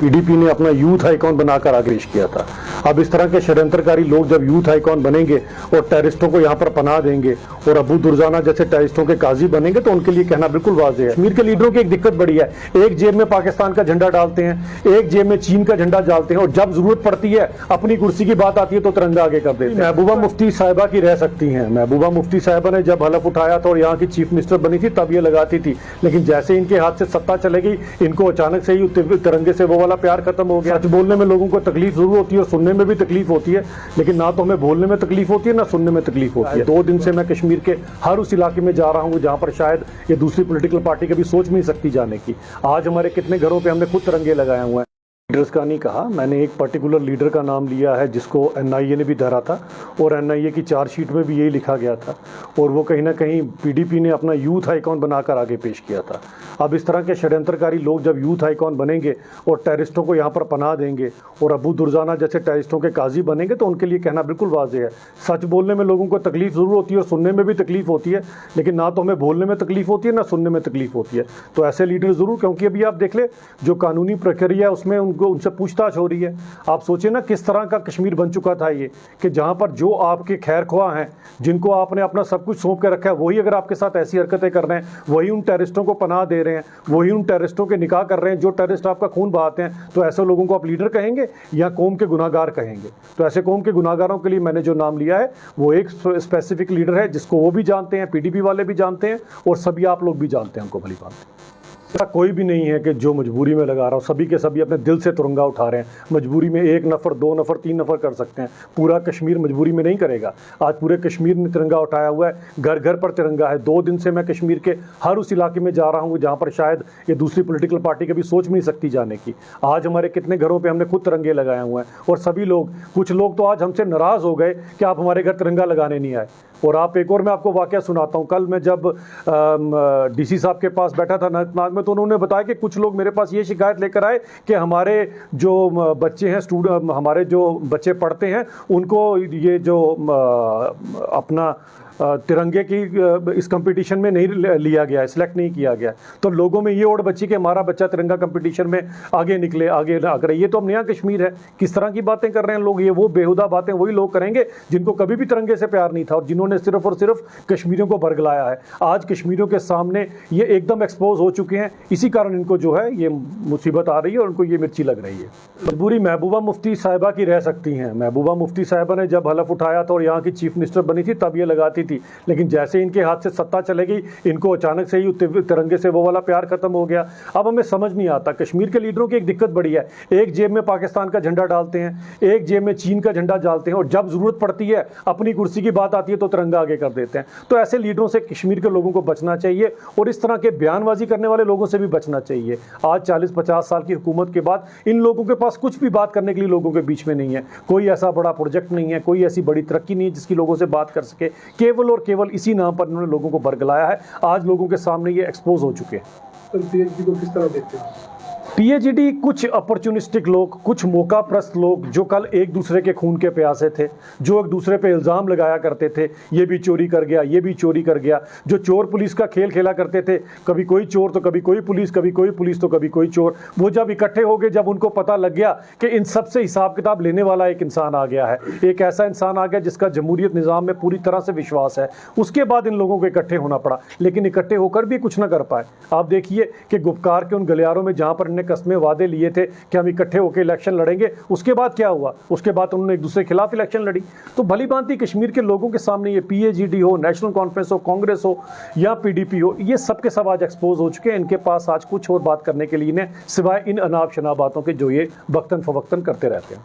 PDP ने अपना youth icon बनाकर आगे पेश किया था। अब इस तरह के षड्यंत्रकारी लोग जब यूथ आइकॉन बनेंगे और टेररिस्टों को यहाँ पर पनाह देंगे और अबू दुर्जाना जैसे टेररिस्टों के काजी बनेंगे तो उनके लिए कहना बिल्कुल वाज़ेह है। कश्मीर के लीडरों की एक दिक्कत बड़ी है, एक जेब में पाकिस्तान का झंडा डालते हैं, एक जेब में चीन का झंडा डालते हैं और जब जरूरत पड़ती है अपनी कुर्सी की बात आती है तो तिरंगा आगे कर देते हैं। महबूबा मुफ्ती साहिबा की रह सकती हैं। महबूबा मुफ्ती साहिबा ने जब हलफ उठाया था और यहाँ की चीफ मिनिस्टर बनी थी तब ये लगाती थी, लेकिन जैसे इनके हाथ से सत्ता चले गई इनको अचानक से ही तिरंगे से वो वाला प्यार खत्म हो गया। सच बोलने में लोगों को तकलीफ जरूर होती है और सुनने में भी तकलीफ होती है, लेकिन ना तो हमें बोलने में तकलीफ होती है ना सुनने में तकलीफ होती है। 2 दिन से मैं कश्मीर के हर उस इलाके में जा रहा हूँ जहाँ पर शायद ये दूसरी पॉलिटिकल पार्टी कभी सोच भी नहीं सकती जाने की। आज हमारे कितने घरों पे हमने खुद तिरंगे लगाए हुए हैं। लीडर्स का नहीं कहा, मैंने एक पर्टिकुलर लीडर का नाम लिया है जिसको एनआईए ने भी धरा था और एनआईए की चार्जशीट में भी यही लिखा गया था और वो कहीं ना कहीं पीडीपी ने अपना यूथ आइकॉन बनाकर आगे पेश किया था। अब इस तरह के षड्यंत्रकारी लोग जब यूथ आइकॉन बनेंगे और टेररिस्टों को यहाँ पर पनाह देंगे और अबू दुर्जाना जैसे टेररिस्टों के काजी बनेंगे तो उनके लिए कहना बिल्कुल वाज़ेह है। सच बोलने में लोगों को तकलीफ ज़रूर होती है और सुनने में भी तकलीफ होती है, लेकिन ना तो हमें बोलने में तकलीफ होती है ना सुनने में तकलीफ होती है। तो ऐसे लीडर ज़रूर, क्योंकि अभी आप देख ले जो कानूनी प्रक्रिया है उसमें उनसे पूछताछ हो रही है। आप सोचिए ना किस तरह का कश्मीर बन चुका था ये, कि जहां पर जो आपके खैर ख्वाह हैं जिनको आपने अपना सब कुछ सौंप के रखा है वही अगर आपके साथ ऐसी हरकतें कर रहे हैं, वही उन टेररिस्टों को पनाह दे रहे हैं, वही उन टेररिस्टों के निकाह कर रहे हैं जो टेररिस्ट आपका खून बहाते हैं, तो ऐसे लोगों को आप लीडर कहेंगे या कौम के गुनाहगार कहेंगे? तो ऐसे कौम के गुनाहगारों के लिए मैंने जो नाम लिया है वो एक स्पेसिफिक लीडर है जिसको वो भी जानते हैं, पीडीपी वाले भी जानते हैं और सभी आप लोग भी जानते हैं, हमको भली बात है। ऐसा कोई भी नहीं है कि जो मजबूरी में लगा रहा हूँ, सभी के सभी अपने दिल से तिरंगा उठा रहे हैं। मजबूरी में 1 नफ़र 2 नफ़र 3 नफ़र कर सकते हैं, पूरा कश्मीर मजबूरी में नहीं करेगा। आज पूरे कश्मीर ने तिरंगा उठाया हुआ है, घर घर पर तिरंगा है। 2 दिन से मैं कश्मीर के हर उस इलाके में जा रहा हूँ जहाँ पर शायद ये दूसरी पॉलिटिकल पार्टी कभी सोच भी नहीं सकती जाने की। आज हमारे कितने घरों पर हमने खुद तिरंगे लगाए हुए हैं और सभी लोग, कुछ लोग तो आज हमसे नाराज़ हो गए कि आप हमारे घर तिरंगा लगाने नहीं आए। और आप एक और मैं आपको वाकया सुनाता हूँ। कल मैं जब डीसी साहब के पास बैठा था अनंतनाग में तो उन्होंने बताया कि कुछ लोग मेरे पास ये शिकायत लेकर आए कि हमारे जो बच्चे हैं, हमारे जो बच्चे पढ़ते हैं उनको ये जो अपना तिरंगे की इस कंपटीशन में नहीं लिया गया है, सिलेक्ट नहीं किया गया। तो लोगों में ये ओढ़ बच्ची कि हमारा बच्चा तिरंगा कंपटीशन में आगे निकले, आगे ना करे। ये तो अब नया कश्मीर है। किस तरह की बातें कर रहे हैं लोग? ये वो बेहुदा बातें वही लोग करेंगे जिनको कभी भी तिरंगे से प्यार नहीं था और जिन्होंने सिर्फ और सिर्फ कश्मीरियों को बरगलाया है। आज कश्मीरियों के सामने ये एकदम एक्सपोज हो चुके हैं, इसी कारण इनको जो है ये मुसीबत आ रही है और उनको ये मिर्ची लग रही है। मजबूरी महबूबा मुफ्ती साहिबा की रह सकती हैं। महबूबा मुफ्ती साहिबा ने जब हलफ उठाया था और यहाँ की चीफ मिनिस्टर बनी थी तब ये लगाती थी, लेकिन जैसे इनके हाथ से सत्ता चले गई इनको अचानक से ही तिरंगे से वो वाला प्यार खत्म हो गया। अब हमें समझ नहीं आता, कश्मीर के लीडरों की एक दिक्कत बड़ी है, एक जेब में पाकिस्तान का झंडा डालते हैं, एक जेब में चीन का झंडा डालते हैं और जब जरूरत पड़ती है अपनी कुर्सी की बात आती है तो तिरंगा आगे कर देते हैं। तो ऐसे लीडरों से कश्मीर के लोगों को बचना चाहिए और इस तरह के बयानबाजी करने वाले लोगों से भी बचना चाहिए। आज 40-50 साल की हुकूमत के बाद इन लोगों के पास कुछ भी बात करने के लिए लोगों के बीच में नहीं है। कोई ऐसा बड़ा प्रोजेक्ट नहीं है, कोई ऐसी बड़ी तरक्की नहीं है जिसकी लोगों से बात कर सके। केवल और केवल इसी नाम पर इन्होंने लोगों को बरगलाया है। आज लोगों के सामने ये एक्सपोज हो चुके हैं। तो पीएचडी को किस तरह देखते हैं? पीएचडी कुछ अपॉर्चुनिस्टिक लोग, कुछ मौका प्रस्त लोग जो कल एक दूसरे के खून के प्यासे थे, जो एक दूसरे पे इल्ज़ाम लगाया करते थे, ये भी चोरी कर गया, ये भी चोरी कर गया, जो चोर पुलिस का खेल खेला करते थे, कभी कोई चोर तो कभी कोई पुलिस, कभी कोई पुलिस तो कभी कोई चोर। वो जब इकट्ठे हो गए, जब उनको पता लग गया कि इन सब से हिसाब किताब लेने वाला एक इंसान आ गया है, एक ऐसा इंसान आ गया जिसका जमहूरियत निज़ाम में पूरी तरह से विश्वास है, उसके बाद इन लोगों को इकट्ठे होना पड़ा, लेकिन इकट्ठे होकर भी कुछ ना कर पाए। आप देखिए कि गुपकार के उन गलियारों में जहाँ पर कस्में वादे लिए थे कि हम इकट्ठे होकर इलेक्शन लड़ेंगे, उसके बाद क्या हुआ? उसके बाद उन्होंने एक दूसरे के खिलाफ इलेक्शन लड़ी। तो भली भांति कश्मीर के लोगों के सामने ये पीएचडी हो, नेशनल कॉन्फ्रेंस हो, कांग्रेस हो या पीडीपी हो, ये सब के सब आज एक्सपोज हो चुके हैं। इनके पास आज कुछ और बात करने के लिए सिवाय इन अनाप शनाप बातों के जो ये वक्तन फवक्तन करते रहते हैं।